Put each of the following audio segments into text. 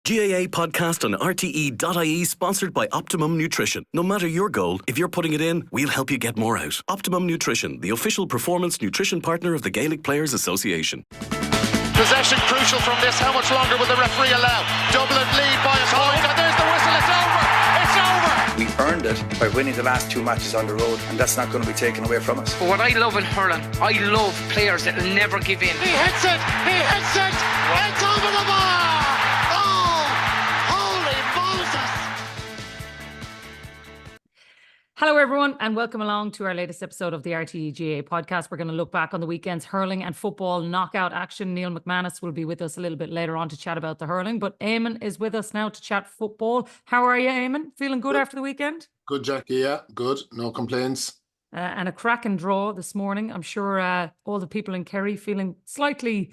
GAA Podcast on RTE.ie, sponsored by Optimum Nutrition. No matter your goal, if you're putting it in, we'll help you get more out. Optimum Nutrition, the official performance nutrition partner of the Gaelic Players Association. Possession crucial from this. How much longer will the referee allow? Dublin lead by a point, and there's the whistle. It's over. It's over. We earned it by winning the last two matches on the road, and that's not going to be taken away from us. But what I love in hurling, I love players that will never give in. He hits it. He hits it. It's over the bar. Hello everyone and welcome along to our latest episode of the RTÉ GAA Podcast. We're going to look back on the weekend's hurling and football knockout action. Neil McManus will be with us a little bit later on to chat about the hurling, but Eamonn is with us now to chat football. How are you, Eamonn? Feeling good after the weekend? Good, Jacqui, yeah, good, no complaints. And a cracking draw this morning. I'm sure all the people in Kerry feeling slightly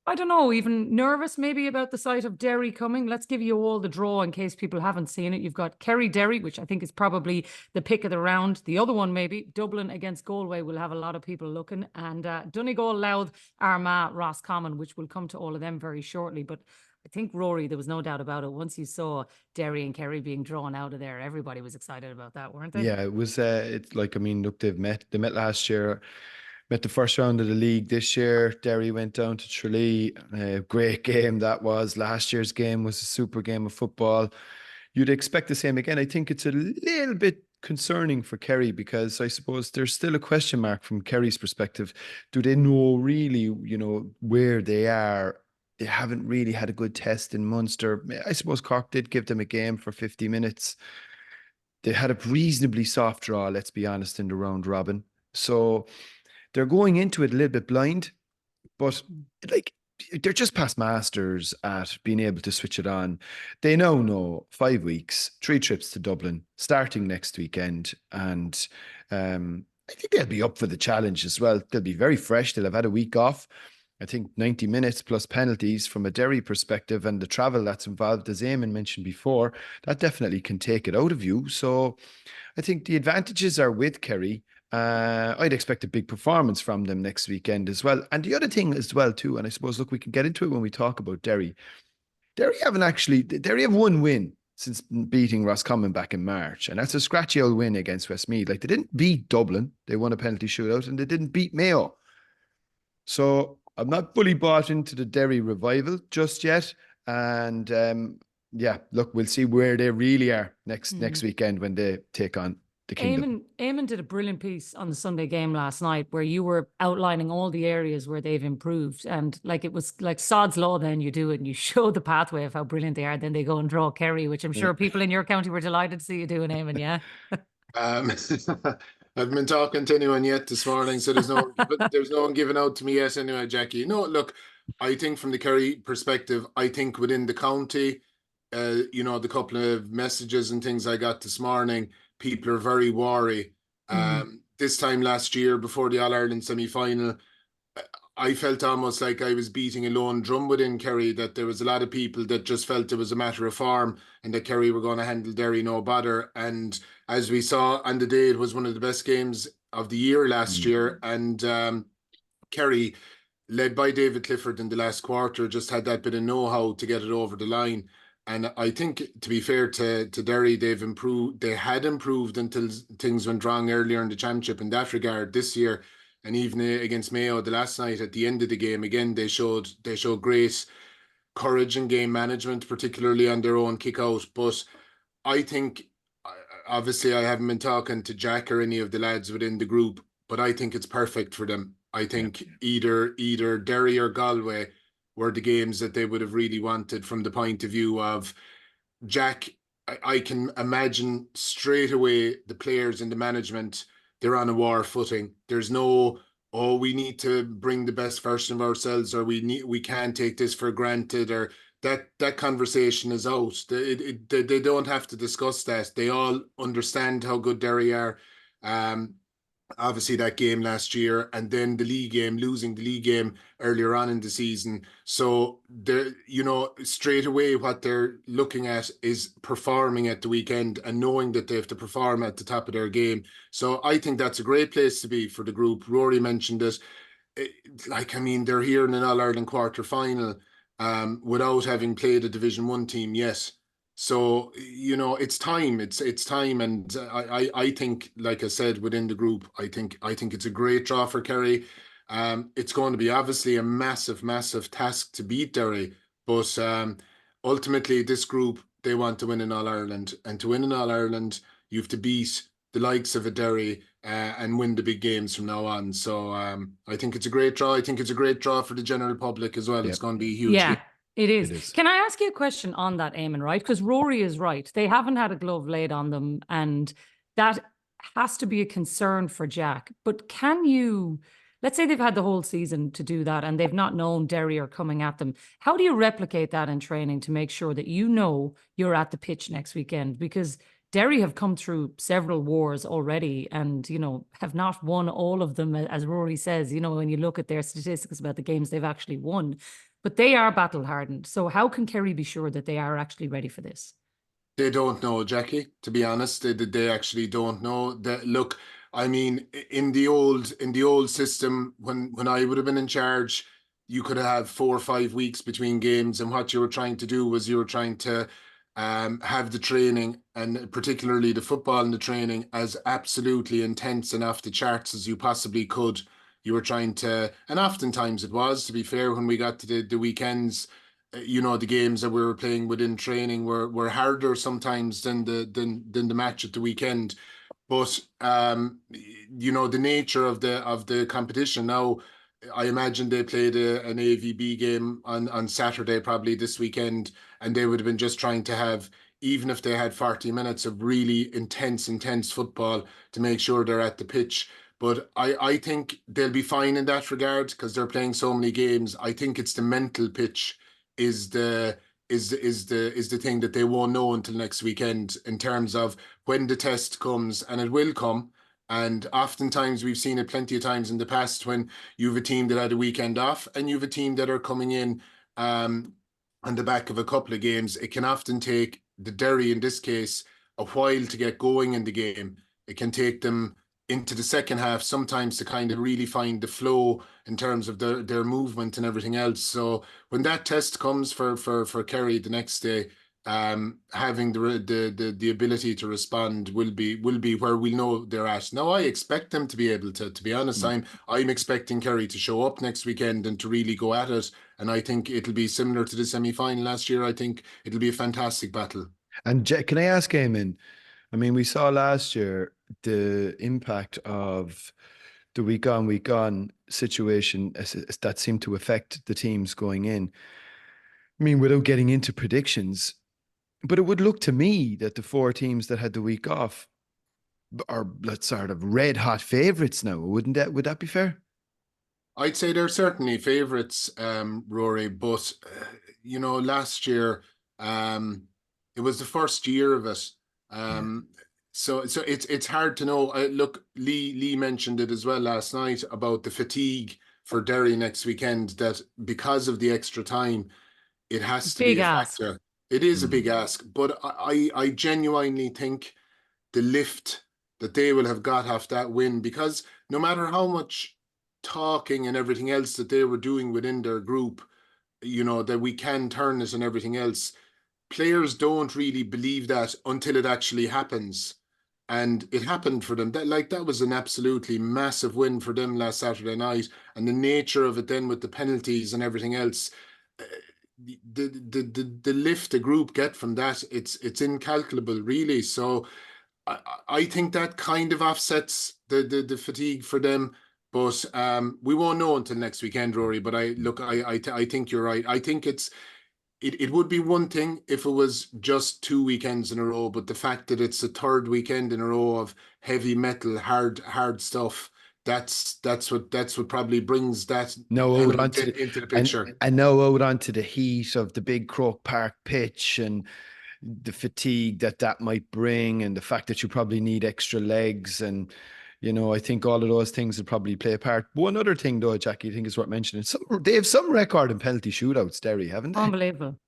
I don't know, even nervous maybe about the sight of Derry coming. Let's give you all the draw in case people haven't seen it. You've got Kerry Derry, which I think is probably the pick of the round. The other one, maybe Dublin against Galway, will have a lot of people looking. And Donegal, Louth, Armagh, Roscommon, which will come to all of them very shortly. But I think, Rory, there was no doubt about it. Once you saw Derry and Kerry being drawn out of there, everybody was excited about that, weren't they? Yeah, it was. It's like, I mean, look, they met last year. Met the first round of the league this year. Derry went down to Tralee. Great game that was. Last year's game was a super game of football. You'd expect the same again. I think it's a little bit concerning for Kerry because I suppose there's still a question mark from Kerry's perspective. Do they know really, where they are? They haven't really had a good test in Munster. I suppose Cork did give them a game for 50 minutes. They had a reasonably soft draw, let's be honest, in the round robin. So they're going into it a little bit blind, but like they're just past masters at being able to switch it on. They now know 5 weeks, 3 trips to Dublin, starting next weekend. And I think they'll be up for the challenge as well. They'll be very fresh. They'll have had a week off. I think 90 minutes plus penalties from a Derry perspective and the travel that's involved, as Eamonn mentioned before, that definitely can take it out of you. So I think the advantages are with Kerry. I'd expect a big performance from them next weekend as well. And the other thing as well too, and I suppose, look, we can get into it when we talk about Derry. Derry have one win since beating Roscommon back in March, and that's a scratchy old win against Westmeath. Like, they didn't beat Dublin, they won a penalty shootout, and they didn't beat Mayo. So I'm not fully bought into the Derry revival just yet. And look, we'll see where they really are next weekend when they take on the Kingdom. Eamonn did a brilliant piece on the Sunday game last night where you were outlining all the areas where they've improved, and like it was like sod's law. Then you do it and you show the pathway of how brilliant they are. Then they go and draw Kerry, which I'm sure people in your county were delighted to see you doing, Eamonn. Yeah. I haven't been talking to anyone yet this morning, so there's no one giving out to me yet anyway, Jacqui. No, look, I think from the Kerry perspective, I think within the county, the couple of messages and things I got this morning, people are very wary. This time last year, before the All-Ireland semi-final, I felt almost like I was beating a lone drum within Kerry, that there was a lot of people that just felt it was a matter of form and that Kerry were going to handle Derry no bother. And as we saw on the day, it was one of the best games of the year last year. And Kerry, led by David Clifford in the last quarter, just had that bit of know-how to get it over the line. And I think, to be fair to Derry, they've improved. They had improved until things went wrong earlier in the championship in that regard this year. And even against Mayo the last night, at the end of the game, again, they showed great courage and game management, particularly on their own kick out. But I think, obviously, I haven't been talking to Jack or any of the lads within the group, but I think it's perfect for them. I think either Derry or Galway were the games that they would have really wanted from the point of view of Jack. I can imagine straight away the players and the management, they're on a war footing. There's no, we need to bring the best version of ourselves, or we can't take this for granted, or that conversation is out. They don't have to discuss that. They all understand how good Derry are. Obviously that game last year, and then the league game, losing the league game earlier on in the season. So they're, straight away what they're looking at is performing at the weekend and knowing that they have to perform at the top of their game. So I think that's a great place to be for the group. Rory mentioned it. They're here in an All-Ireland quarter final. without having played a Division 1 team yet. So, you know, it's time. It's time, and I think, like I said, within the group, I think it's a great draw for Kerry. It's going to be obviously a massive task to beat Derry, but ultimately this group, they want to win in All-Ireland, and to win in All-Ireland, you have to beat the likes of a Derry and win the big games from now on. So I think it's a great draw. I think it's a great draw for the general public as well. Yep. It's going to be a huge game. It is. Can I ask you a question on that, Eamonn, right? Because Rory is right. They haven't had a glove laid on them, and that has to be a concern for Jack. But can you, let's say they've had the whole season to do that and they've not known Derry are coming at them. How do you replicate that in training to make sure that you know you're at the pitch next weekend? Because Derry have come through several wars already and, you know, have not won all of them, as Rory says, you know, when you look at their statistics about the games they've actually won. But they are battle hardened. So how can Kerry be sure that they are actually ready for this? They don't know, Jacqui, to be honest. They actually don't know. Look, I mean, in the old system, when I would have been in charge, you could have 4 or 5 weeks between games, and what you were trying to do was you were trying to have the training, and particularly the football and the training, as absolutely intense and off the charts as you possibly could. You were trying to, and oftentimes it was, to be fair, when we got to the weekends, you know, the games that we were playing within training were harder sometimes than the match at the weekend. But you know, the nature of the competition now, I imagine they played an AVB game on Saturday, probably this weekend, and they would have been just trying to have, even if they had 40 minutes of really intense football, to make sure they're at the pitch. But I think they'll be fine in that regard because they're playing so many games. I think it's the mental pitch is the thing that they won't know until next weekend, in terms of when the test comes, and it will come. And oftentimes we've seen it plenty of times in the past, when you have a team that had a weekend off and you have a team that are coming in on the back of a couple of games. It can often take the Derry, in this case, a while to get going in the game. It can take them into the second half sometimes to kind of really find the flow in terms of their movement and everything else. So when that test comes for Kerry the next day, having the ability to respond will be where we know they're at. Now, I expect them to be able to be honest. I'm expecting Kerry to show up next weekend and to really go at it, and I think it'll be similar to the semi-final last year. I think it'll be a fantastic battle. And can I ask, Eamonn, I mean, we saw last year the impact of the week on situation that seemed to affect the teams going in. I mean, without getting into predictions, but it would look to me that the 4 teams that had the week off are sort of red hot favourites now. Would that be fair? I'd say they're certainly favourites, Rory, but you know, last year it was the first year of it. So it's hard to know. Look, Lee mentioned it as well last night about the fatigue for Derry next weekend, that because of the extra time, it has to be a factor. It is a big ask, but I genuinely think the lift that they will have got off that win, because no matter how much talking and everything else that they were doing within their group, you know, that we can turn it and everything else, players don't really believe that until it actually happens. And it happened for them. That was an absolutely massive win for them last Saturday night. And the nature of it then, with the penalties and everything else, the lift the group get from that, it's incalculable, really. So I think that kind of offsets the fatigue for them. But we won't know until next weekend, Rory. But I think you're right. I think it would be one thing if it was just 2 weekends in a row, but the fact that it's the 3rd weekend in a row of heavy metal, hard stuff, that's what probably brings that into the picture. And now out onto the heat of the big Croke Park pitch and the fatigue that might bring, and the fact that you probably need extra legs, and you know, I think all of those things would probably play a part. One other thing, though, Jacqui, I think is worth mentioning. They have some record in penalty shootouts, Derry, haven't they? Unbelievable.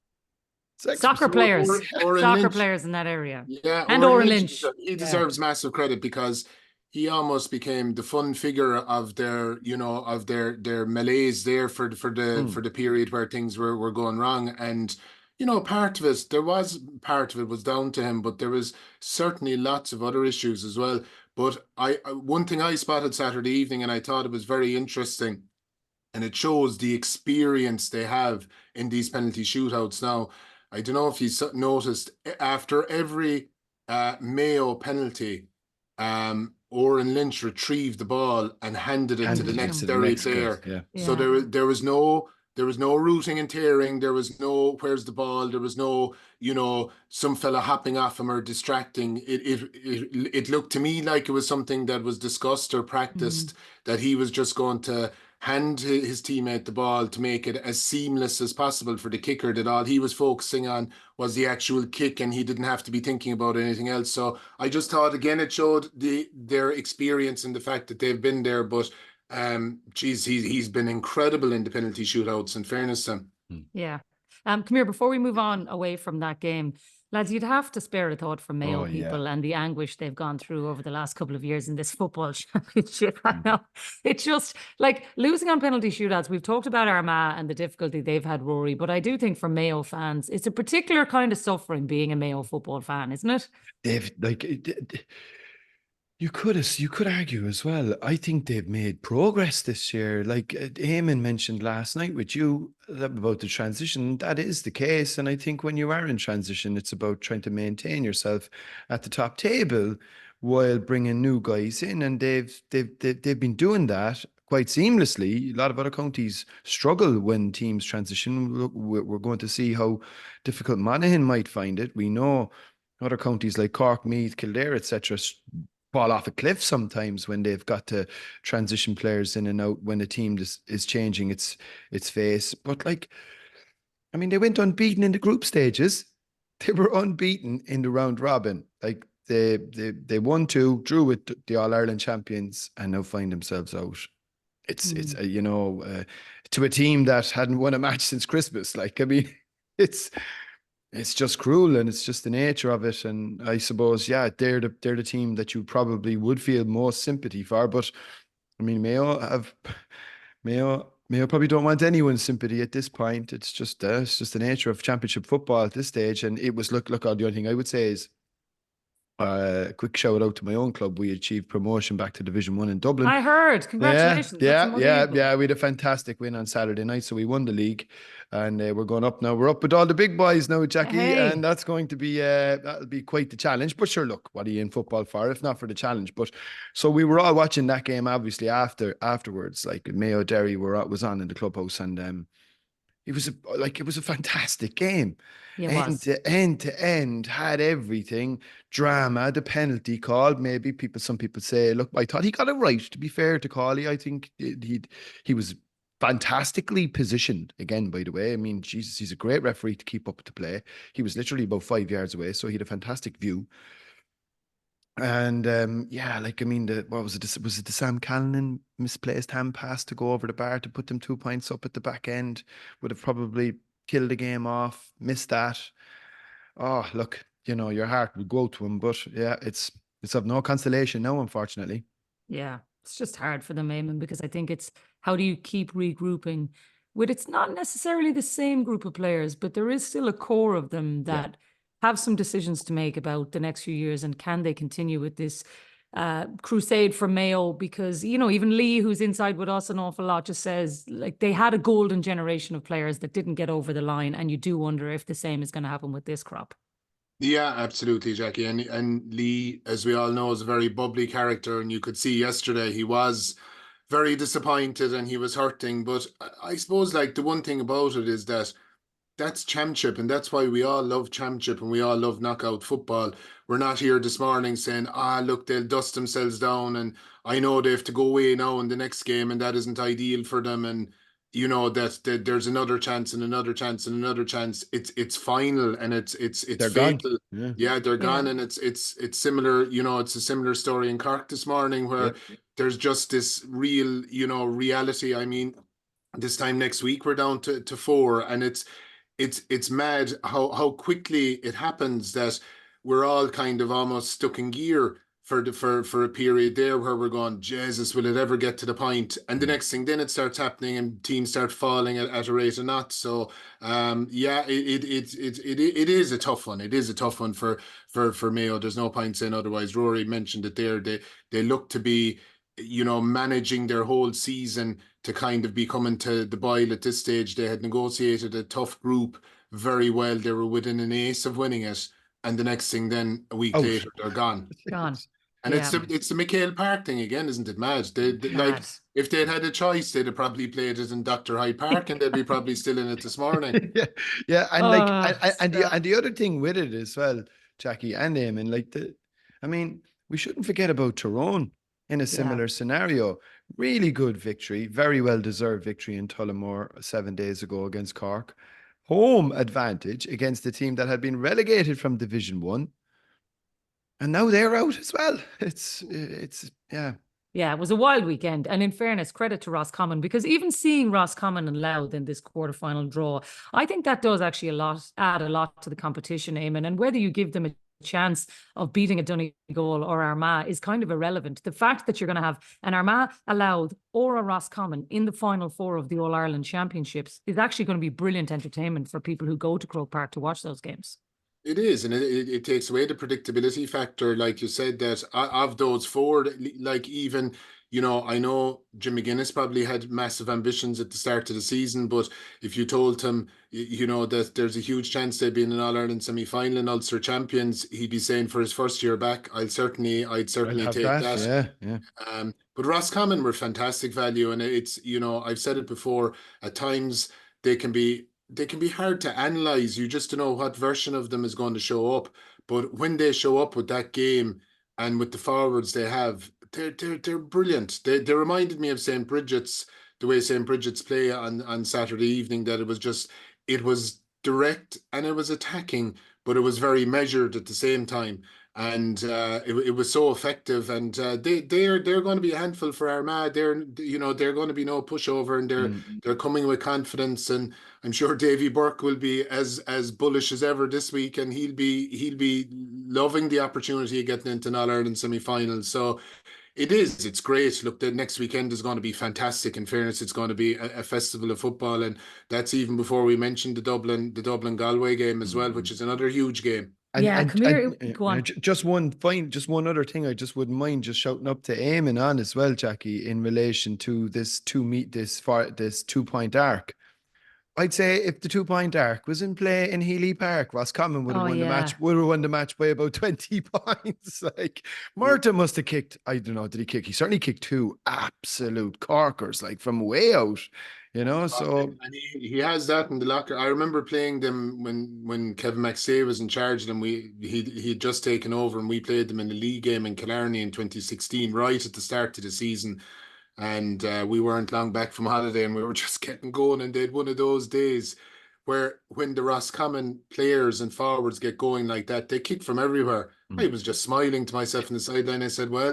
Soccer players in that area. Yeah, and Oren Lynch. He deserves massive credit, because he almost became the fun figure of their, you know, of their malaise there for the period where things were going wrong. And, you know, part of it was down to him, but there was certainly lots of other issues as well. But one thing I spotted Saturday evening, and I thought it was very interesting, and it shows the experience they have in these penalty shootouts. Now, I don't know if you noticed, after every Mayo penalty, Oren Lynch retrieved the ball and handed it to the next Derry player. Yeah. So there was no rooting and tearing. There was no where's the ball. There was no, you know, some fella hopping off him or distracting. It looked to me like it was something that was discussed or practiced, that he was just going to hand his teammate the ball to make it as seamless as possible for the kicker, that all he was focusing on was the actual kick and he didn't have to be thinking about anything else. So I just thought, again, it showed their experience and the fact that they've been there. But he's been incredible in the penalty shootouts, in fairness to him. Yeah. Come here, before we move on away from that game, lads, you'd have to spare a thought for Mayo people and the anguish they've gone through over the last couple of years in this football championship. I know. It's just like losing on penalty shootouts. We've talked about Armagh and the difficulty they've had, Rory, but I do think for Mayo fans, it's a particular kind of suffering being a Mayo football fan, isn't it? They've you could argue as well. I think they've made progress this year. Like Eamonn mentioned last night with you about the transition. That is the case. And I think when you are in transition, it's about trying to maintain yourself at the top table while bringing new guys in. And they've been doing that quite seamlessly. A lot of other counties struggle when teams transition. We're going to see how difficult Monaghan might find it. We know other counties like Cork, Meath, Kildare, etc., fall off a cliff sometimes when they've got to transition players in and out when a team is changing its face. But like, I mean, they went unbeaten in the group stages. They were unbeaten in the round robin. Like they won 2, drew with the All-Ireland champions, and now find themselves out. It's you know, to a team that hadn't won a match since Christmas. Like, I mean, it's just cruel, and it's just the nature of it. And I suppose, yeah, they're the team that you probably would feel most sympathy for. But I mean, Mayo probably don't want anyone's sympathy at this point. It's just the nature of championship football at this stage. And it was look. The only thing I would say is, quick shout out to my own club. We achieved promotion back to Division 1 in Dublin. I heard. Congratulations. Yeah. We had a fantastic win on Saturday night, so we won the league, and we're going up now. We're up with all the big boys now, Jacqui, and that's going to be that'll be quite the challenge. But sure, look, what are you in football for if not for the challenge? But so we were all watching that game, obviously afterwards. Like Mayo Derry was on in the clubhouse, and it was a fantastic game. End to end, had everything. Drama, the penalty call. Maybe some people say, look, I thought he got it right, to be fair to Cawley. I think he was fantastically positioned again, by the way. I mean, Jesus, he's a great referee to keep up the play. He was literally about 5 yards away, so he had a fantastic view. And like, I mean, was it the Sam Callanan misplaced hand pass to go over the bar to put them 2 points up at the back end? Would have probably killed the game off. Missed that. Oh, look, you know, your heart would go to him, but yeah, it's of no consolation now, unfortunately. Yeah, it's just hard for them, Eamonn, because I think it's how do you keep regrouping with, it's not necessarily the same group of players, but there is still a core of them that have some decisions to make about the next few years, and can they continue with this crusade for Mayo? Because, you know, even Lee, who's inside with us an awful lot, just says like they had a golden generation of players that didn't get over the line, and you do wonder if the same is going to happen with this crop. Yeah, absolutely, Jacqui. And Lee, as we all know, is a very bubbly character, and you could see yesterday he was very disappointed and he was hurting. But I suppose, like, the one thing about it is that that's championship, and that's why we all love championship and we all love knockout football. We're not here this morning saying, look, they'll dust themselves down and I know they have to go away now in the next game and that isn't ideal for them, and you know that there's another chance and another chance and another chance. It's final, and it's they're fatal. Gone. Yeah, they're gone. And it's similar, you know, it's a similar story in Cork this morning where there's just this real, you know, reality. I mean, this time next week we're down to 4, and it's mad how quickly it happens that we're all kind of almost stuck in gear. for a period there where we're going, Jesus, will it ever get to the point? And the next thing, then it starts happening, and teams start falling at a rate of knots. So, yeah, it is a tough one. It is a tough one for Mayo. There's no point saying otherwise. Rory mentioned it there. They look to be, managing their whole season to kind of be coming to the boil at this stage. They had negotiated a tough group very well. They were within an ace of winning it. And the next thing, then a week later, they're gone. Gone. And it's the McHale Park thing again, isn't it, mad? Like, if they'd had a choice, they'd have probably played it in Dr. Hyde Park, and they'd be probably still in it this morning. yeah, and the other thing with it as well, Jacqui and Eamonn, we shouldn't forget about Tyrone in a similar scenario. Really good victory, very well deserved victory in Tullamore 7 days ago against Cork. Home advantage against the team that had been relegated from Division 1. And now they're out as well. It's yeah. Yeah, it was a wild weekend. And in fairness, credit to Roscommon, because even seeing Roscommon and Louth in this quarterfinal draw, I think that does actually add a lot to the competition, Eamon. And whether you give them a chance of beating a Donegal or Armagh is kind of irrelevant. The fact that you're going to have an Armagh, a Louth or a Roscommon in the final four of the All-Ireland Championships is actually going to be brilliant entertainment for people who go to Croke Park to watch those games. It is, and it takes away the predictability factor, like you said, that of those four, like even, I know Jim McGuinness probably had massive ambitions at the start of the season, but if you told him, that there's a huge chance they'd be in an All-Ireland semi-final and Ulster champions, he'd be saying for his first year back, I'd certainly take that. Yeah. But Roscommon were fantastic value, and it's, I've said it before, at times they can be hard to analyze. You just don't know what version of them is going to show up. But when they show up with that game and with the forwards they have, they're brilliant. They reminded me of St. Bridget's, the way St. Bridget's play on Saturday evening, that it was direct and it was attacking, but it was very measured at the same time. And it was so effective, and they're going to be a handful for Armagh. They're going to be no pushover, and they're coming with confidence. And I'm sure Davy Burke will be as bullish as ever this week, and he'll be loving the opportunity of getting into an All-Ireland semi-final. So it's great. Look, the next weekend is going to be fantastic. In fairness, it's going to be a festival of football, and that's even before we mentioned the Dublin Galway game as well, which is another huge game. Go on. Just one other thing I just wouldn't mind just shouting up to Eamon on as well, Jacqui, in relation to this 2-point arc. I'd say if the 2-point arc was in play in Healy Park, Roscommon would have won the match. Would have won the match by about 20 points. Like, Martin must have kicked. I don't know. Did he kick? He certainly kicked 2 absolute corkers, like from way out. So and he has that in the locker. I remember playing them when Kevin McStay was in charge of them. He'd just taken over, and we played them in the league game in Killarney in 2016, right at the start of the season. And we weren't long back from holiday, and we were just getting going. And they'd one of those days where when the Roscommon players and forwards get going like that, they kick from everywhere. I was just smiling to myself on the sideline. I said, well,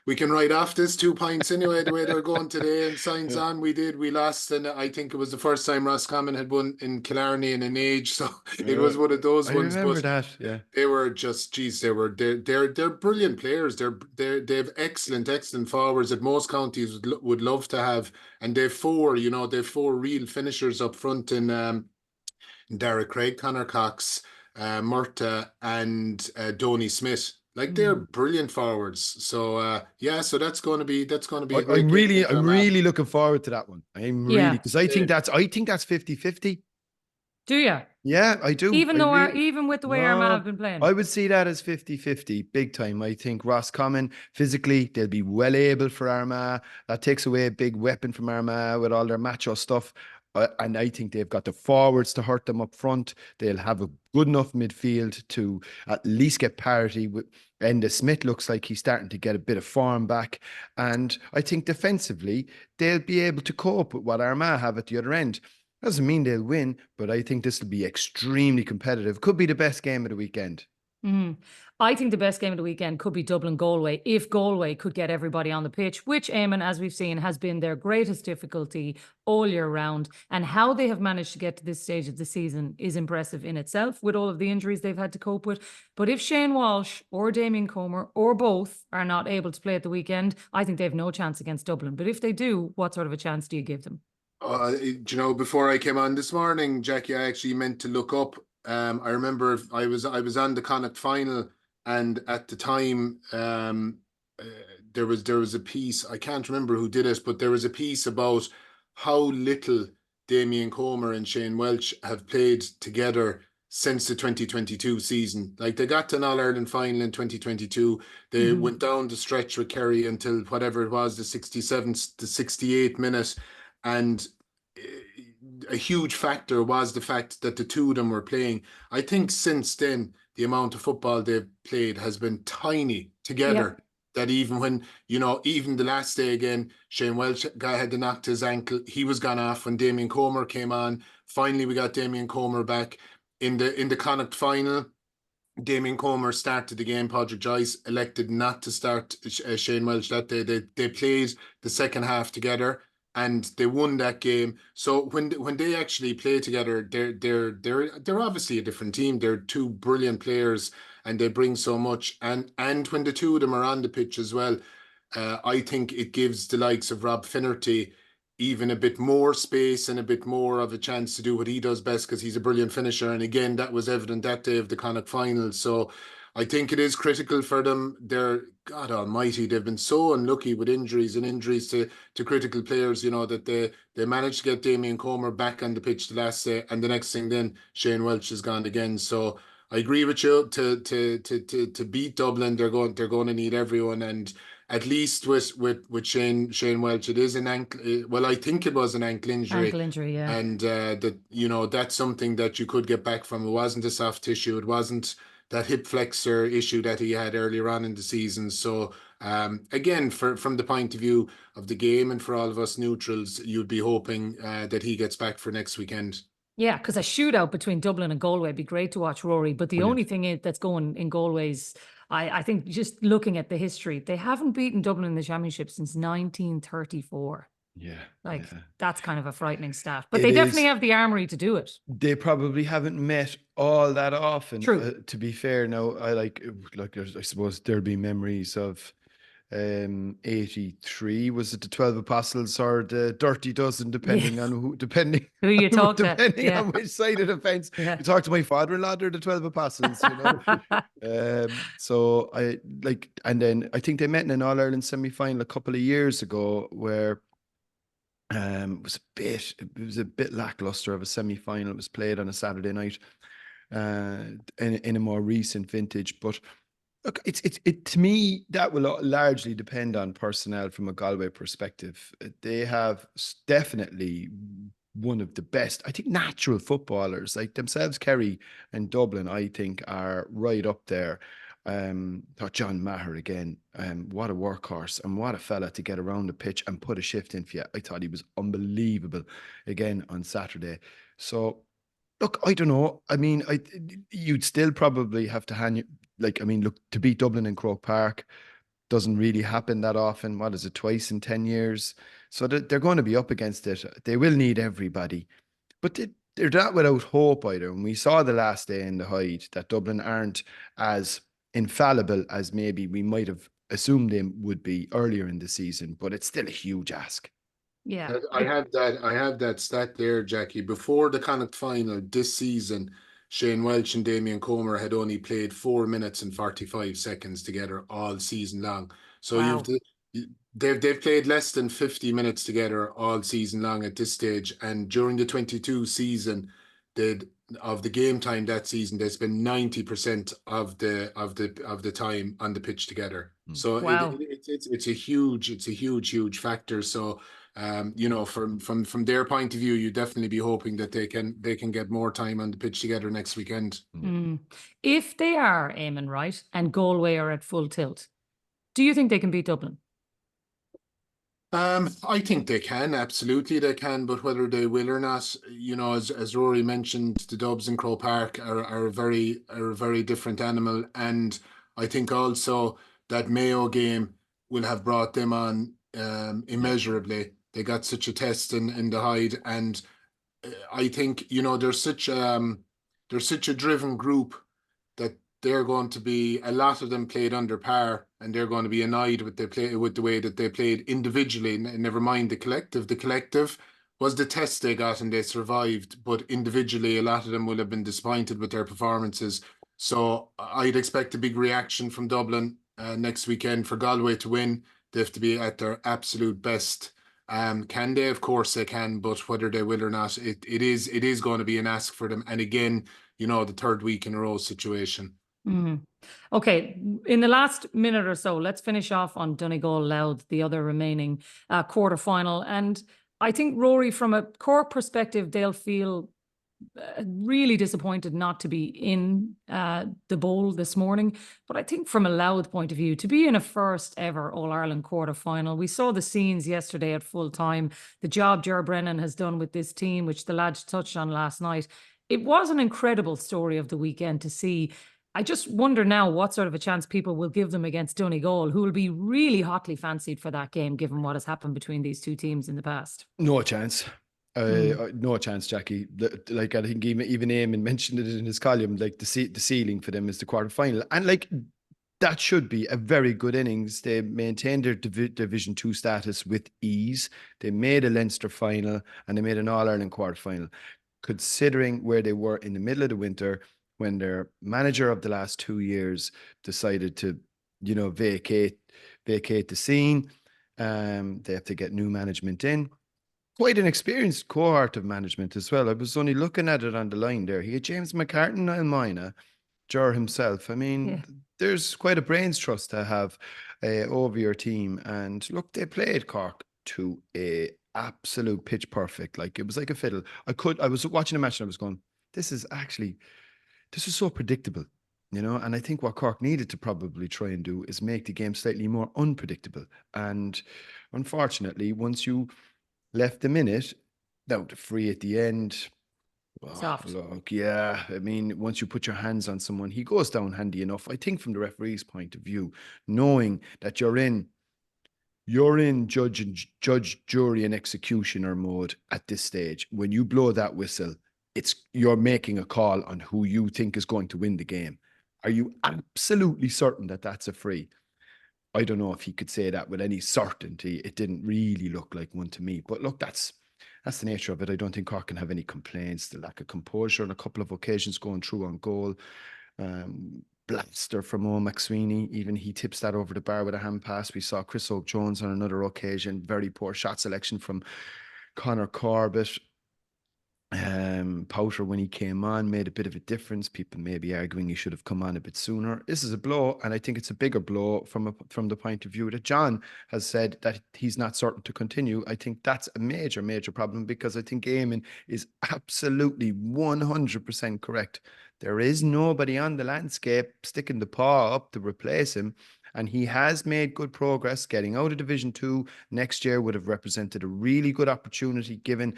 we can write off this 2 points anyway, the way they're going today. And signs on, we lost. And I think it was the first time Roscommon had won in Killarney in an age. So it was one of those ones. I remember that, yeah. They were just, they're brilliant players. They have excellent forwards that most counties would love to have. And they've 4 real finishers up front in Derek Craig, Connor Cox, Murta, and Donny Smith. Like, they're brilliant forwards. So so that's going to be I'm really looking forward to that one. I'm really, because I think that's 50-50. Do you? Yeah, I do. Even with the way Armagh have been playing, I would see that as 50-50, big time. I think Roscommon physically, they'll be well able for Armagh. That takes away a big weapon from Armagh with all their macho stuff. And I think they've got the forwards to hurt them up front. They'll have a good enough midfield to at least get parity with. Enda Smith looks like he's starting to get a bit of form back. And I think defensively, they'll be able to cope with what Armagh have at the other end. Doesn't mean they'll win, but I think this will be extremely competitive. Could be the best game of the weekend. I think the best game of the weekend could be Dublin-Galway, if Galway could get everybody on the pitch, which, Eamonn, as we've seen, has been their greatest difficulty all year round. And how they have managed to get to this stage of the season is impressive in itself, with all of the injuries they've had to cope with. But if Shane Walsh or Damien Comer or both are not able to play at the weekend, I think they have no chance against Dublin. But if they do, what sort of a chance do you give them? Before I came on this morning, Jacqui, I actually meant to look up. I remember I was on the Connacht final, and at the time, there was a piece. I can't remember who did it, but there was a piece about how little Damien Comer and Shane Welch have played together since the 2022 season. Like, they got to an All-Ireland final in 2022. They went down the stretch with Kerry until whatever it was, the 67th, the 68th minute, and a huge factor was the fact that the two of them were playing. I think since then, the amount of football they've played has been tiny together. That even when, even the last day again, Shane Welch had to knock his ankle. He was gone off when Damien Comer came on. Finally, we got Damien Comer back in the Connacht final. Damien Comer started the game. Padraig Joyce elected not to start Shane Welch that day. They played the second half together, and they won that game. So when they actually play together, they're obviously a different team. They're two brilliant players, and they bring so much. And when the two of them are on the pitch as well, I think it gives the likes of Rob Finnerty even a bit more space and a bit more of a chance to do what he does best, because he's a brilliant finisher. And again, that was evident that day of the Connacht final. So I think it is critical for them. They're, God almighty, they've been so unlucky with injuries to critical players, that they managed to get Damien Comer back on the pitch the last day, and the next thing then Shane Welch is gone again. So I agree with you. To beat Dublin, they're going to need everyone, and at least with Shane Welch, it is an ankle. Well, I think it was an ankle injury. Ankle injury, yeah. And that's something that you could get back from. It wasn't a soft tissue. It wasn't that hip flexor issue that he had earlier on in the season. So again, from the point of view of the game, and for all of us neutrals, you'd be hoping that he gets back for next weekend. Yeah, because a shootout between Dublin and Galway would be great to watch, Rory. But the only thing that's going in Galway's, I think, just looking at the history, they haven't beaten Dublin in the championship since 1934. That's kind of a frightening stat. But they definitely have the armory to do it. They probably haven't met all that often. True. To be fair, now I suppose there'll be memories of 83. Was it the 12 Apostles or the Dirty Dozen, depending on who you talk to, depending on which side of the fence. You talk to my father-in-law, they're the 12 Apostles, So and then I think they met in an All-Ireland semi-final a couple of years ago, where it was a bit lackluster of a semi-final. It was played on a Saturday night in a more recent vintage. But look, it to me, that will largely depend on personnel from a Galway perspective. They have definitely one of the best, I think, natural footballers, like themselves. Kerry and Dublin, I think, are right up there. John Maher again, what a workhorse, and what a fella to get around the pitch and put a shift in for you. I thought he was unbelievable again on Saturday. So look, I don't know. I mean, you'd still probably have to to beat Dublin in Croke Park doesn't really happen that often. What is it, twice in 10 years? So they're going to be up against it. They will need everybody, but they're not without hope either. And we saw the last day in the Hyde that Dublin aren't as infallible as maybe we might have assumed they would be earlier in the season, but it's still a huge ask. Yeah, I have that stat there, Jacqui. Before the Connacht final this season, Shane Welch and Damien Comer had only played 4 minutes and 45 seconds together all season long. So wow. they've played less than 50 minutes together all season long at this stage. And during the 22 season, of the game time that season, they spent 90% of the time on the pitch together. So wow. it's a huge factor. So from their point of view, you definitely be hoping that they can get more time on the pitch together next weekend. If they are, Eamonn, right, and Galway are at full tilt, do you think they can beat Dublin? I think they can, absolutely they can, but whether they will or not, as Rory mentioned, the Dubs in Croke Park are a very different animal, and I think also that Mayo game will have brought them on immeasurably. They got such a test in the hide, and I think there's such a driven group that they're going to be, a lot of them played under par, and they're going to be annoyed with the way that they played individually. Never mind the collective. The collective was the test they got and they survived, but individually, a lot of them will have been disappointed with their performances. So I'd expect a big reaction from Dublin next weekend for Galway to win. They have to be at their absolute best. Can they? Of course they can, but whether they will or not, it is going to be an ask for them. And again, the third week in a row situation. Mm-hmm. Okay, in the last minute or so, let's finish off on Donegal Louth, the other remaining quarter-final. And I think, Rory, from a Cork perspective, they'll feel really disappointed not to be in the bowl this morning. But I think from a Louth point of view, to be in a first ever All-Ireland quarter-final, we saw the scenes yesterday at full time, the job Ger Brennan has done with this team, which the lads touched on last night. It was an incredible story of the weekend to see. I just wonder now what sort of a chance people will give them against Donegal, who will be really hotly fancied for that game, given what has happened between these two teams in the past. No chance. No chance, Jacqui. Like, I think even Eamonn mentioned it in his column, like the ceiling for them is the quarter-final. And like, that should be a very good innings. They maintained their Division 2 status with ease. They made a Leinster final and they made an All-Ireland quarter-final. Considering where they were in the middle of the winter, when their manager of the last 2 years decided to, vacate the scene, they have to get new management in. Quite an experienced cohort of management as well. I was only looking at it on the line there. He had James McCartan, Niall Mina, Ger himself. I mean, There's quite a brains trust to have over your team. And look, they played Cork to a absolute pitch perfect. Like, it was like a fiddle. I was watching a match and I was going, this is so predictable, and I think what Cork needed to probably try and do is make the game slightly more unpredictable. And unfortunately, once you left them in it, down to free at the end, Soft. Look, yeah. I mean, once you put your hands on someone, he goes down handy enough. I think from the referee's point of view, knowing that you're in judge, jury, and executioner mode at this stage. When you blow that whistle, you're making a call on who you think is going to win the game. Are you absolutely certain that that's a free? I don't know if he could say that with any certainty. It didn't really look like one to me. But look, that's the nature of it. I don't think Cork can have any complaints. The lack of composure on a couple of occasions going through on goal. Blaster from Omagh Sweeney. Even he tips that over the bar with a hand pass. We saw Chris Oak-Jones on another occasion. Very poor shot selection from Conor Corbett. Powter, when he came on, made a bit of a difference. People may be arguing he should have come on a bit sooner. This is a blow, and I think it's a bigger blow from the point of view that John has said that he's not certain to continue. I think that's a major problem, because I think Eamonn is absolutely 100% correct. There is nobody on the landscape sticking the paw up to replace him. And he has made good progress. Getting out of Division 2 next year would have represented a really good opportunity, given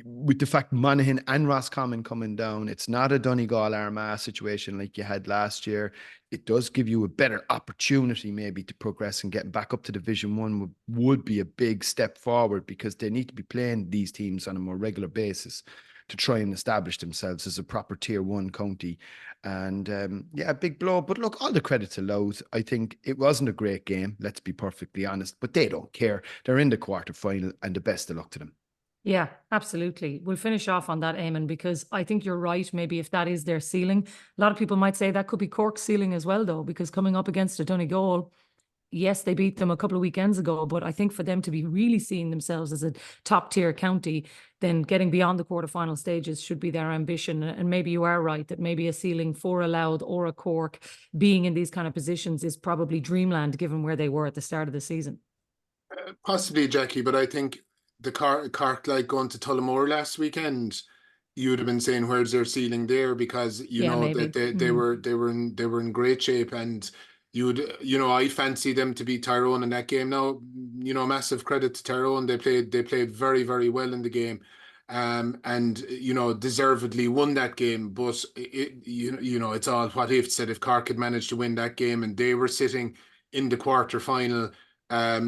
with the fact Monaghan and Roscommon coming down. It's not a Donegal Armagh situation like you had last year. It does give you a better opportunity maybe to progress, and getting back up to Division 1 would be a big step forward, because they need to be playing these teams on a more regular basis to try and establish themselves as a proper Tier 1 county. And a big blow. But look, all the credit to Louth. I think it wasn't a great game, let's be perfectly honest, but they don't care. They're in the quarter-final, and the best of luck to them. Yeah, absolutely. We'll finish off on that, Eamonn, because I think you're right. Maybe if that is their ceiling, a lot of people might say that could be Cork's ceiling as well, though, because coming up against a Donegal, yes, they beat them a couple of weekends ago, but I think for them to be really seeing themselves as a top tier county, then getting beyond the quarterfinal stages should be their ambition. And maybe you are right that maybe a ceiling for a Louth or a Cork being in these kind of positions is probably dreamland, given where they were at the start of the season. Possibly, Jacqui, but I think the Cork, like going to Tullamore last weekend, you would have been saying, where's their ceiling there? Because that they were in great shape, and I fancy them to beat Tyrone in that game. Now, massive credit to Tyrone. They played very, very well in the game. And deservedly won that game. But it's all what if said. If Cork had managed to win that game and they were sitting in the quarter final,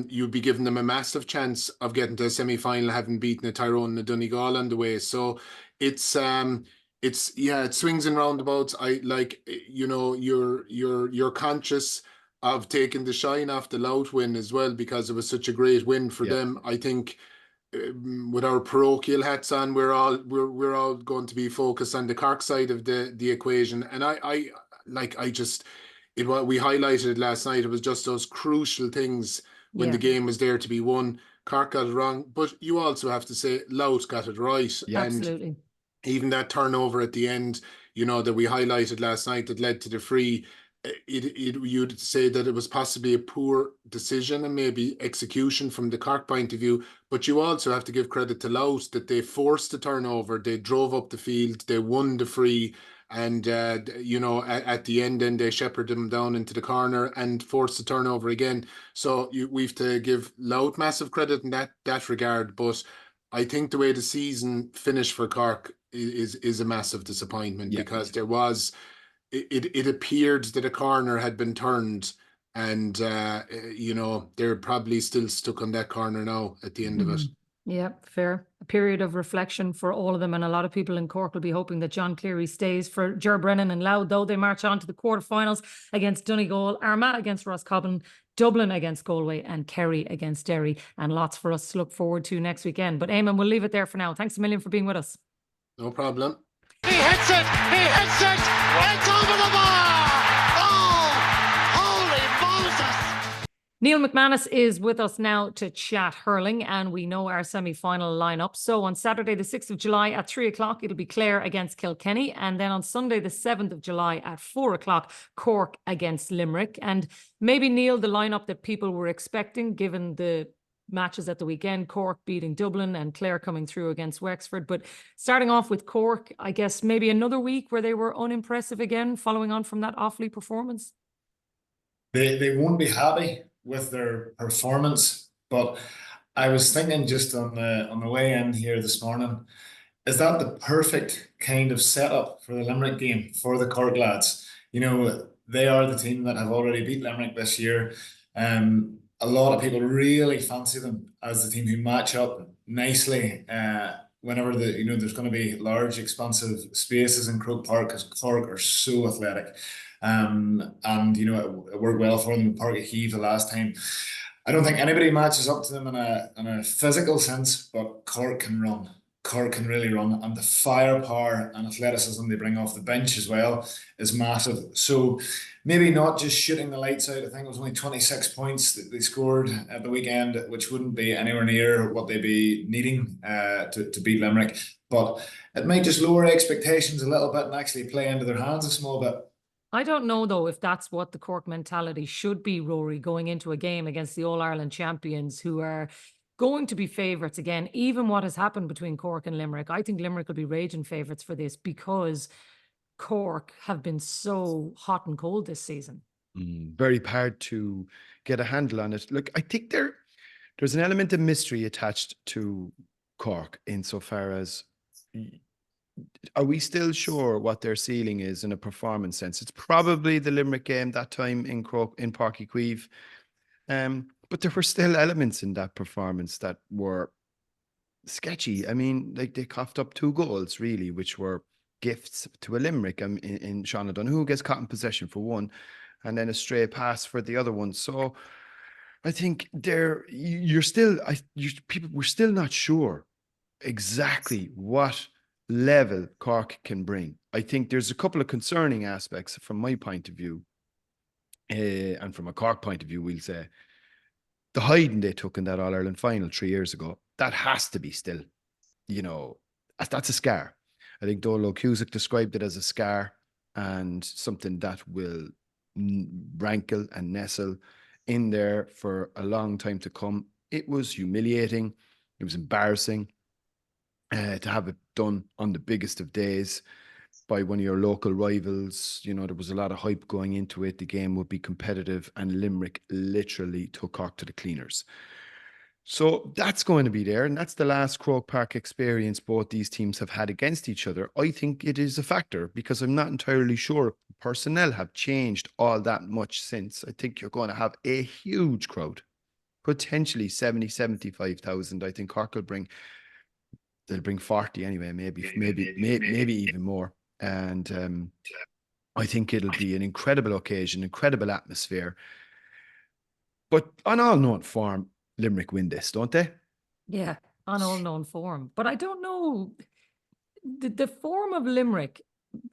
you'd be giving them a massive chance of getting to a semi-final, having beaten a Tyrone and a Donegal on the way. So it swings and roundabouts. You're conscious of taking the shine off the Louth win as well, because it was such a great win for them. I think with our parochial hats on, we're all going to be focused on the Cork side of the equation. And what we highlighted last night, it was just those crucial things when the game was there to be won. Cork got it wrong, but you also have to say Louth got it right. Yeah, absolutely. And even that turnover at the end, that we highlighted last night that led to the free, you'd say that it was possibly a poor decision and maybe execution from the Cork point of view, but you also have to give credit to Louth that they forced the turnover, they drove up the field, they won the free, and at the end then they shepherded them down into the corner and forced the turnover again. So we've to give Louth massive credit in that regard, but I think the way the season finished for Cork is a massive disappointment, because there was it appeared that a corner had been turned, and they're probably still stuck on that corner now at the end of it. Yeah, fair. A period of reflection for all of them, and a lot of people in Cork will be hoping that John Cleary stays. For Ger Brennan and Louth, though, they march on to the quarterfinals against Donegal, Armagh against Roscommon, Dublin against Galway, and Kerry against Derry, and lots for us to look forward to next weekend. But Eamonn, we'll leave it there for now. Thanks a million for being with us. No problem. He hits it! It's over the bar! Oh, holy Moses! Neil McManus is with us now to chat hurling, and we know our semi-final lineup. So on Saturday, the 6th of July at 3 o'clock, it'll be Clare against Kilkenny. And then on Sunday, the 7th of July at 4 o'clock, Cork against Limerick. And maybe, Neil, the lineup that people were expecting, given the matches at the weekend, Cork beating Dublin and Clare coming through against Wexford. But starting off with Cork, I guess maybe another week where they were unimpressive again, following on from that Offaly performance. They won't be happy with their performance, but I was thinking just on the way in here this morning, is that the perfect kind of setup for the Limerick game for the Cork lads? They are the team that have already beat Limerick this year. A lot of people really fancy them as the team who match up nicely whenever there's going to be large expansive spaces in Croke Park, because Cork are so athletic. And it worked well for them in Park of Heave the last time. I don't think anybody matches up to them in a physical sense, but Cork can run. Cork can really run, and the firepower and athleticism they bring off the bench as well is massive. So maybe not just shooting the lights out. I think it was only 26 points that they scored at the weekend, which wouldn't be anywhere near what they'd be needing to beat Limerick. But it might just lower expectations a little bit and actually play into their hands a small bit. I don't know, though, if that's what the Cork mentality should be, Rory, going into a game against the All-Ireland champions, who are going to be favourites again. Even what has happened between Cork and Limerick, I think Limerick will be raging favourites for this, because Cork have been so hot and cold this season. Very hard to get a handle on it. Look, I think there's an element of mystery attached to Cork, insofar as, are we still sure what their ceiling is in a performance sense? It's probably the Limerick game that time in Páirc Uí Chaoimh. But there were still elements in that performance that were sketchy. I mean, like, they coughed up 2 goals, really, which were gifts to a Limerick. In Sean O'Donoghue gets caught in possession for one, and then a stray pass for the other one. So I think we're still not sure exactly what level Cork can bring. I think there's a couple of concerning aspects from my point of view, and from a Cork point of view, we'll say. The hiding they took in that All-Ireland final 3 years ago, that has to be still, that's a scar. I think Donal Cusack described it as a scar, and something that will rankle and nestle in there for a long time to come. It was humiliating. It was embarrassing to have it done on the biggest of days. by one of your local rivals. You know, there was a lot of hype going into it. The game would be competitive, and Limerick literally took Cork to the cleaners. So that's going to be there, and that's the last Croke Park experience both these teams have had against each other. I think it is a factor because I'm not entirely sure personnel have changed all that much since. I think you're going to have a huge crowd, potentially 70, 75,000. I think Cork will they'll bring 40 anyway, maybe even more. And I think it'll be an incredible occasion, incredible atmosphere. But on all known form, Limerick win this, don't they? Yeah, on all known form. But I don't know the form of Limerick.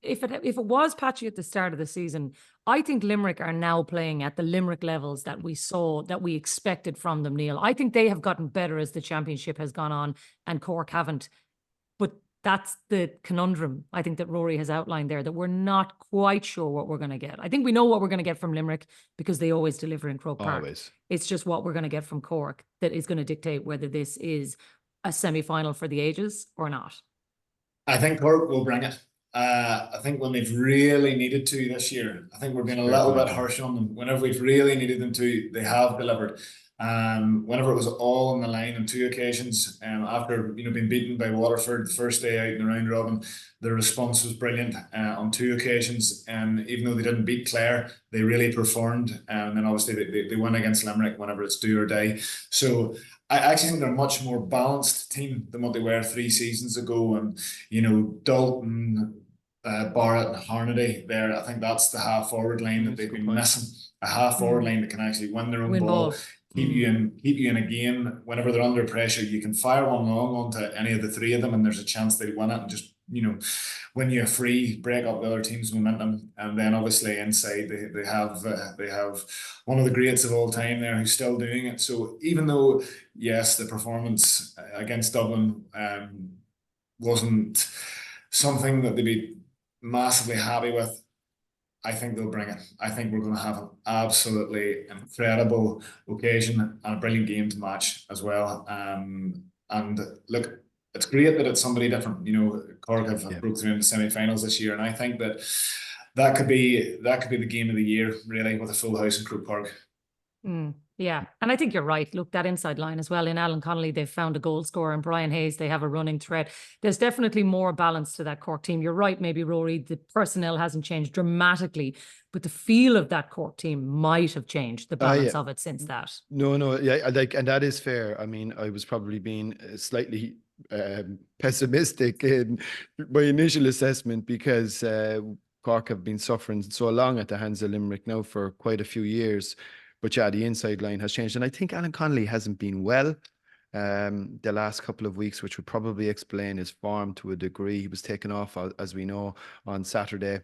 If it was patchy at the start of the season, I think Limerick are now playing at the Limerick levels that we expected from them, Neil. I think they have gotten better as the championship has gone on, and Cork haven't. But that's the conundrum, I think, that Rory has outlined there, that we're not quite sure what we're going to get. I think we know what we're going to get from Limerick because they always deliver in Croke Park. Always. It's just what we're going to get from Cork that is going to dictate whether this is a semi-final for the ages or not. I think Cork will bring it. I think when they've really needed to this year, I think we're being a little bit harsh on them. Whenever we've really needed them to, they have delivered. Whenever it was all on the line on 2 occasions, after being beaten by Waterford the first day out in the round robin, the response was brilliant on 2 occasions. Even though they didn't beat Clare, they really performed. And then obviously they won against Limerick whenever it's do or die. So I actually think they're a much more balanced team than what they were 3 seasons ago. And Dalton, Barrett and Harnedy there, I think that's the half forward line that they've been missing. A half forward line that can actually win their own ball. Keep you in a game whenever they're under pressure. You can fire one long onto any of the 3 of them, and there's a chance they win it and just win you a free, break up the other team's momentum. And then obviously inside they have one of the greats of all time there who's still doing it. So even though yes, the performance against Dublin wasn't something that they'd be massively happy with, I think they'll bring it. I think we're going to have an absolutely incredible occasion and a brilliant game to match as well. And look, it's great that it's somebody different. Cork have broke through in the semi-finals this year, and I think that could be the game of the year, really, with a full house in Croke Park. Yeah, and I think you're right. Look, that inside line as well. In Alan Connolly, they've found a goal scorer, and Brian Hayes, they have a running thread. There's definitely more balance to that Cork team. You're right, maybe, Rory, the personnel hasn't changed dramatically, but the feel of that Cork team might have changed, the balance of it since that. No, yeah, and that is fair. I mean, I was probably being slightly pessimistic in my initial assessment because Cork have been suffering so long at the hands of Limerick now for quite a few years. But yeah, the inside line has changed. And I think Alan Connolly hasn't been well the last couple of weeks, which would probably explain his form to a degree. He was taken off, as we know, on Saturday.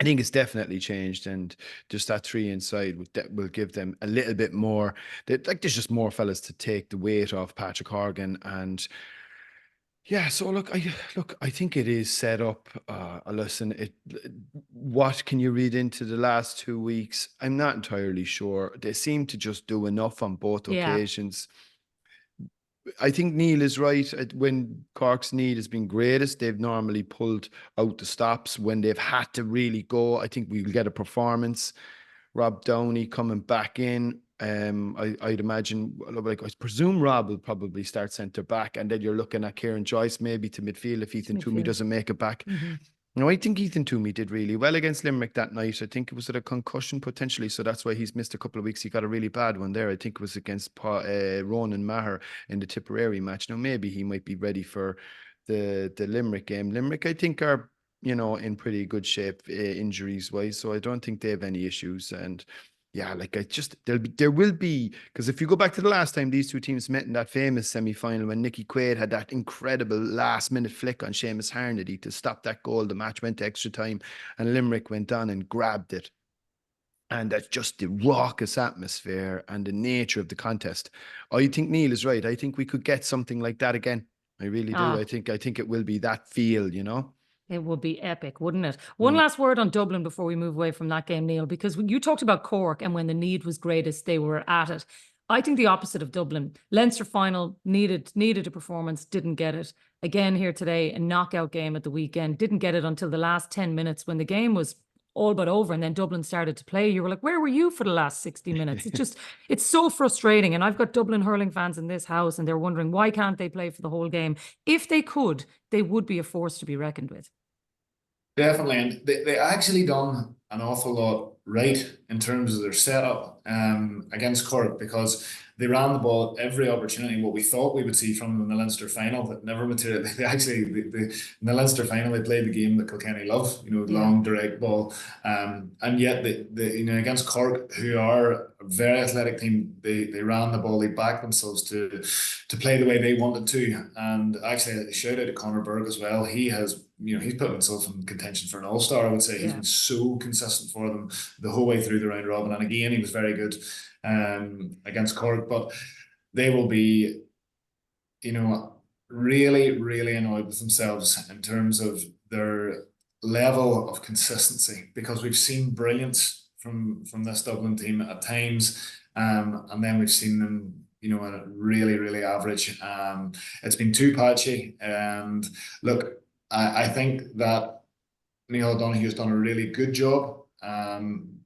I think it's definitely changed, and just that 3 inside will give them a little bit more. There's just more fellas to take the weight off Patrick Horgan. And yeah, so I think it is set up. Listen, what can you read into the last 2 weeks? I'm not entirely sure. They seem to just do enough on both occasions. I think Neil is right. When Cork's need has been greatest, they've normally pulled out the stops. When they've had to really go, I think we'll get a performance. Rob Downey coming back in. I'd imagine, I presume Rob will probably start centre back, and then you're looking at Kieran Joyce maybe to midfield if Ethan Toomey doesn't make it back. No, I think Ethan Toomey did really well against Limerick that night. I think it was at a concussion potentially, so that's why he's missed a couple of weeks. He got a really bad one there. I think it was against Ronan Maher in the Tipperary match. Now maybe he might be ready for the Limerick game. Limerick, I think, are in pretty good shape injuries wise, so I don't think they have any issues. And yeah, there will be, because if you go back to the last time these 2 teams met in that famous semi-final when Nicky Quaid had that incredible last-minute flick on Seamus Harnedy to stop that goal, the match went to extra time, and Limerick went on and grabbed it. And that's just the raucous atmosphere and the nature of the contest. I think Neil is right. I think we could get something like that again. I really do. I think it will be that feel, It would be epic, wouldn't it? One last word on Dublin before we move away from that game, Neil, because you talked about Cork and when the need was greatest, they were at it. I think the opposite of Dublin. Leinster final needed a performance, didn't get it. again here today, a knockout game at the weekend. Didn't get it until the last 10 minutes when the game was all but over, and then Dublin started to play. You were like, where were you for the last 60 minutes? It's so frustrating. And I've got Dublin hurling fans in this house, and they're wondering, why can't they play for the whole game? If they could, they would be a force to be reckoned with. Definitely, and they actually done an awful lot right in terms of their setup against Cork, because they ran the ball at every opportunity. What we thought we would see from them in the Leinster final, that never materialized. In the Leinster final, they played the game that Kilkenny love, long direct ball, and yet against Cork, who are a very athletic team, they ran the ball, they backed themselves to play the way they wanted to. And actually, a shout out to Conor Burke as well. He has, he's put himself in contention for an All-Star, I would say. He's been so consistent for them the whole way through the round robin, and again, he was very good against Cork. But they will be, really, really annoyed with themselves in terms of their level of consistency, because we've seen brilliance from this Dublin team at times, and then we've seen them, really, really average. It's been too patchy, and look, I think that Neil O'Donoghue has done a really good job, and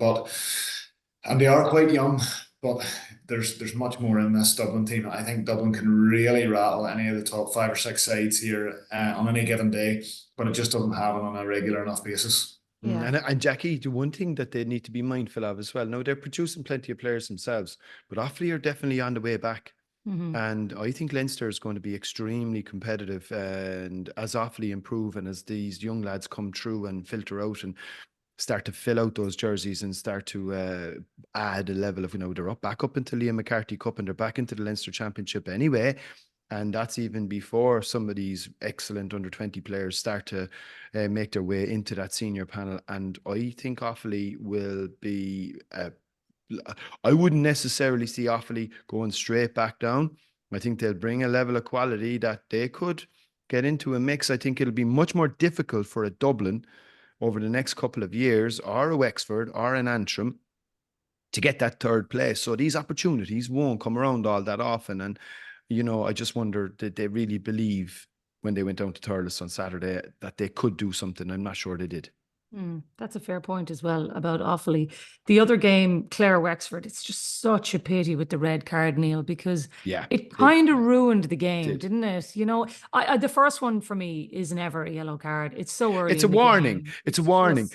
they are quite young, but there's much more in this Dublin team. I think Dublin can really rattle any of the top 5 or 6 sides here on any given day, but it just doesn't happen on a regular enough basis. Yeah. And Jacqui, the one thing that they need to be mindful of as well, now they're producing plenty of players themselves, but Offaly are definitely on the way back. And I think Leinster is going to be extremely competitive, and as Offaly improve and as these young lads come through and filter out and start to fill out those jerseys and start to add a level of, they're back up into Liam McCarthy Cup and they're back into the Leinster Championship anyway. And that's even before some of these excellent under-20 players start to make their way into that senior panel. And I think Offaly will be... I wouldn't necessarily see Offaly going straight back down. I think they'll bring a level of quality that they could get into a mix. I think it'll be much more difficult for a Dublin over the next couple of years, or a Wexford or an Antrim, to get that third place. So these opportunities won't come around all that often. And, I just wonder, did they really believe when they went down to Thurles on Saturday that they could do something? I'm not sure they did. That's a fair point as well about Offaly. The other game, Clare-Wexford, it's just such a pity with the red card, Neil, because it kind of ruined the game, didn't it? The first one for me is never a yellow card. It's so early. It's a warning. It's a warning.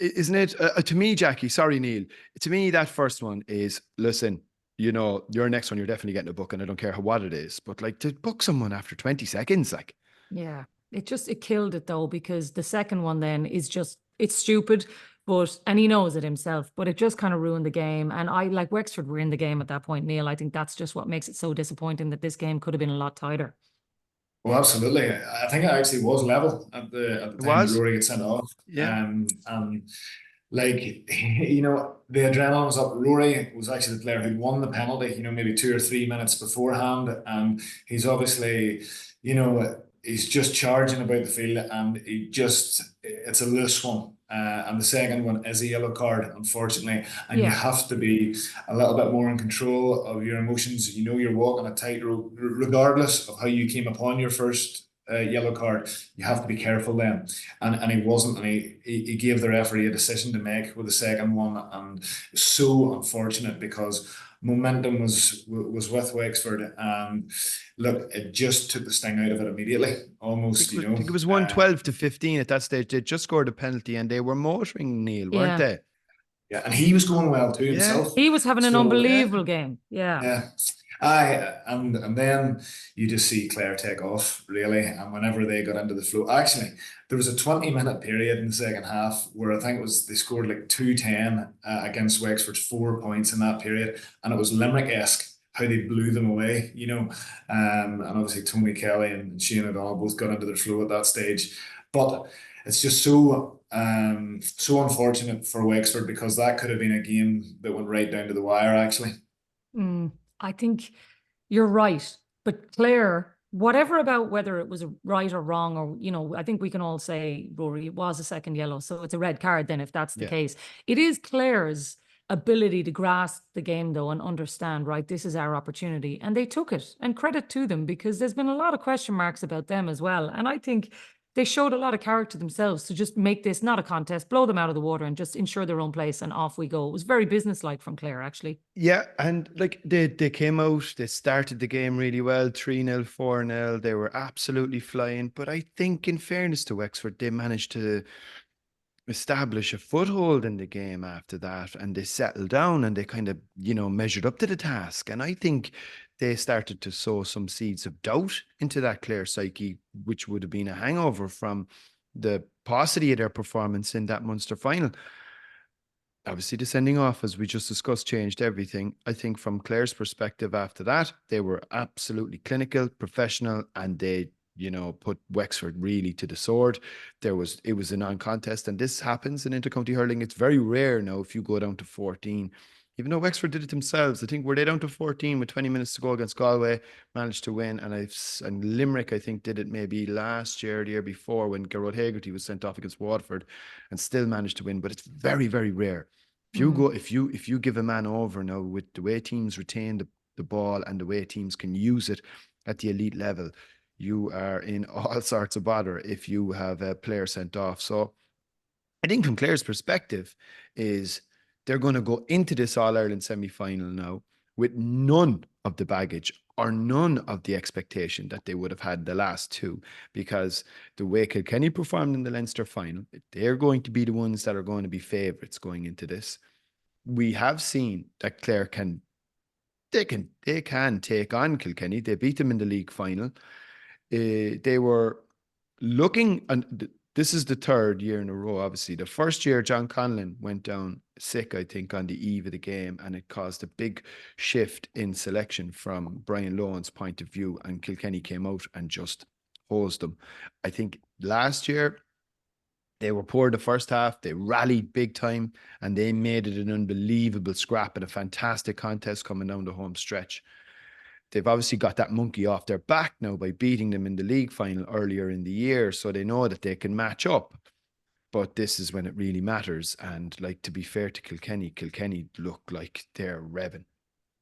Isn't it? To me, Jacqui, sorry, Neil. To me, that first one is, listen, your next one, you're definitely getting a book, and I don't care what it is. But to book someone after 20 seconds, Yeah. It killed it though, because the second one then is it's stupid, and he knows it himself, but it just kind of ruined the game. And Wexford were in the game at that point, Neil. I think that's just what makes it so disappointing, that this game could have been a lot tighter. Well, absolutely. I think it actually was level at the time Rory got sent off. Yeah. The adrenaline was up. Rory was actually the player who'd won the penalty, maybe 2 or 3 minutes beforehand. And he's obviously, he's just charging about the field, and it's a loose one. And the second one is a yellow card, unfortunately. And you have to be a little bit more in control of your emotions. You're walking a tightrope, regardless of how you came upon your first yellow card. You have to be careful then. And he wasn't, and he gave the referee a decision to make with the second one. And so unfortunate, because momentum was with Wexford, and look, it just took the sting out of it immediately, almost. I think it was 112 to 15 at that stage. They just scored a penalty, and they were motoring, Neil, weren't they? Yeah, and he was going well too himself. He was having an unbelievable game. Yeah. And then you just see Clare take off, really. And whenever they got into the flow, actually, there was a 20-minute period in the second half where I think it was they scored like 2-10 against Wexford's 4 points in that period, and it was Limerick-esque how they blew them away, and obviously Tony Kelly and Shane O'Donnell both got into their flow at that stage. But it's just so unfortunate for Wexford, because that could have been a game that went right down to the wire, actually. I think you're right, but Clare, whatever about whether it was right or wrong, or, I think we can all say, Rory, it was a second yellow, so it's a red card then if that's the case. It is Clare's ability to grasp the game though and understand, right, this is our opportunity, and they took it, and credit to them, because there's been a lot of question marks about them as well, and I think they showed a lot of character themselves to just make this not a contest, blow them out of the water and just ensure their own place, and off we go. It was very businesslike from Clare, actually. Yeah, and like they came out, they started the game really well, 3-0, 4-0. They were absolutely flying. But I think, in fairness to Wexford, they managed to establish a foothold in the game after that, and they settled down and they kind of, measured up to the task. And I think they started to sow some seeds of doubt into that Clare psyche, which would have been a hangover from the paucity of their performance in that Munster final. Obviously, the sending off, as we just discussed, changed everything. I think from Clare's perspective after that, they were absolutely clinical, professional, and they, put Wexford really to the sword. It was a non-contest, and this happens in intercounty hurling. It's very rare now if you go down to 14. Even though Wexford did it themselves, I think, were they down to 14 with 20 minutes to go against Galway, managed to win. And Limerick, I think, did it maybe last year, the year before, when Gerard Hegarty was sent off against Waterford, and still managed to win. But it's very, very rare. If you give a man over now, with the way teams retain the ball and the way teams can use it at the elite level, you are in all sorts of bother if you have a player sent off. So I think from Clare's perspective is they're going to go into this All-Ireland semi-final now with none of the baggage or none of the expectation that they would have had the last two, because the way Kilkenny performed in the Leinster final, they're going to be the ones that are going to be favourites going into this. We have seen that Clare can take on Kilkenny. They beat them in the league final. They were looking, and this is the third year in a row, obviously. The first year, John Conlon went down sick, I think, on the eve of the game, and it caused a big shift in selection from Brian Lohan's point of view, and Kilkenny came out and just hosed them. I think last year, they were poor the first half. They rallied big time, and they made it an unbelievable scrap and a fantastic contest coming down the home stretch. They've obviously got that monkey off their back now by beating them in the league final earlier in the year, so they know that they can match up. But this is when it really matters. And, like, to be fair to Kilkenny look like they're revving.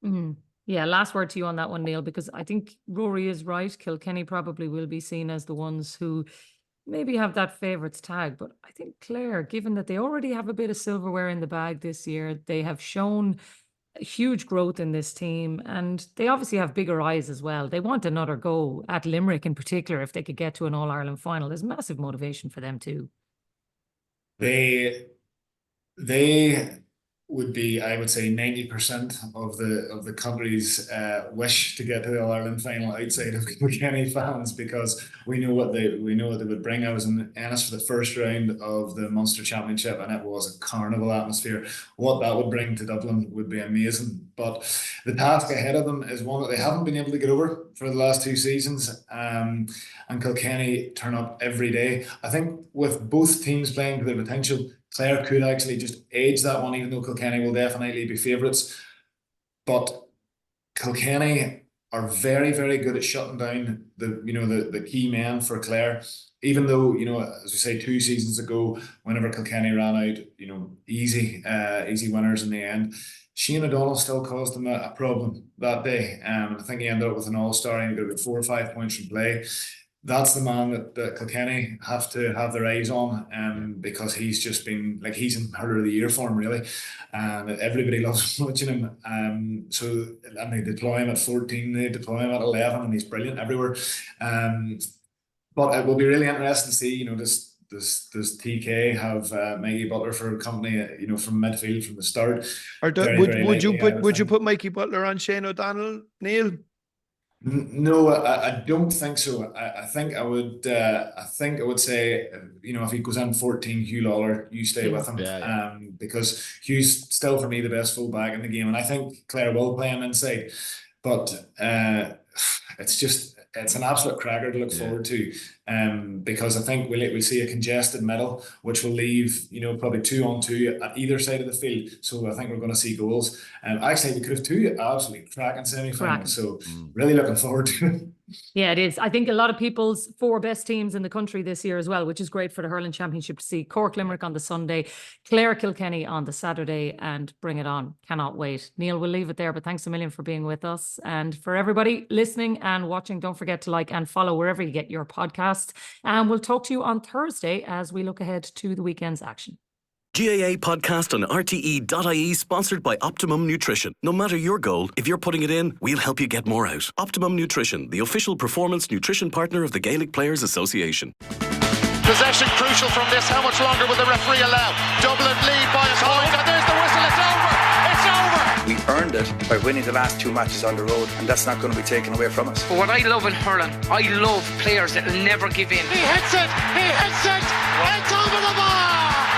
Mm. Yeah, last word to you on that one, Neil, because I think Rory is right. Kilkenny probably will be seen as the ones who maybe have that favourites tag. But I think Clare, given that they already have a bit of silverware in the bag this year, they have shown huge growth in this team, and they obviously have bigger eyes as well. They want another go at Limerick in particular. If they could get to an All-Ireland final, there's massive motivation for them too. They would be, I would say, 90% of the country's wish to get to the All-Ireland final outside of Kilkenny fans, because we know what they would bring. I was in Ennis for the first round of the Munster Championship, and it was a carnival atmosphere. What that would bring to Dublin would be amazing. But the task ahead of them is one that they haven't been able to get over for the last two seasons. And Kilkenny turn up every day. I think with both teams playing to their potential, Clare could actually just edge that one, even though Kilkenny will definitely be favourites. But Kilkenny are very, very good at shutting down the key men for Clare. Even though, as we say, 2 seasons ago, whenever Kilkenny ran out, easy winners in the end, Shane O'Donnell still caused them a problem that day. I think he ended up with an all-star and got about 4 or 5 points from play. That's the man that Kilkenny have to have their eyes on, because he's just been, like, he's in Hurler of the Year form, really, and everybody loves watching him. And they deploy him at 14, they deploy him at 11, and he's brilliant everywhere. But it will be really interesting to see, does TK have Mikey Butler for company, from midfield from the start? Or would you put Mikey Butler on Shane O'Donnell, Neil? No, I don't think so. I think I would say, if he goes in 14, Hugh Lawler, you stay with him. Yeah. Because Hugh's still, for me, the best full back in the game, and I think Clare will play him inside. But it's an absolute cracker to look forward to. because I think we'll see a congested middle, which will leave, probably 2-on-2 at either side of the field. So I think we're going to see goals. Actually, we could have 2 absolutely cracking semi-finals. So really looking forward to it. Yeah, it is. I think a lot of people's 4 best teams in the country this year as well, which is great for the Hurling Championship to see. Cork Limerick on the Sunday, Clare Kilkenny on the Saturday, and bring it on. Cannot wait. Neil, we'll leave it there, but thanks a million for being with us. And for everybody listening and watching, don't forget to like and follow wherever you get your podcasts. And we'll talk to you on Thursday as we look ahead to the weekend's action. GAA Podcast on RTE.ie, sponsored by Optimum Nutrition. No matter your goal, if you're putting it in, we'll help you get more out. Optimum Nutrition, the official performance nutrition partner of the Gaelic Players Association. Possession crucial from this. How much longer will the referee allow? Dublin lead by a point, and there's the whistle. It's over. It's over. We earned it by winning the last 2 matches on the road, and that's not going to be taken away from us. But what I love in hurling, I love players that will never give in. He hits it. It's over the bar.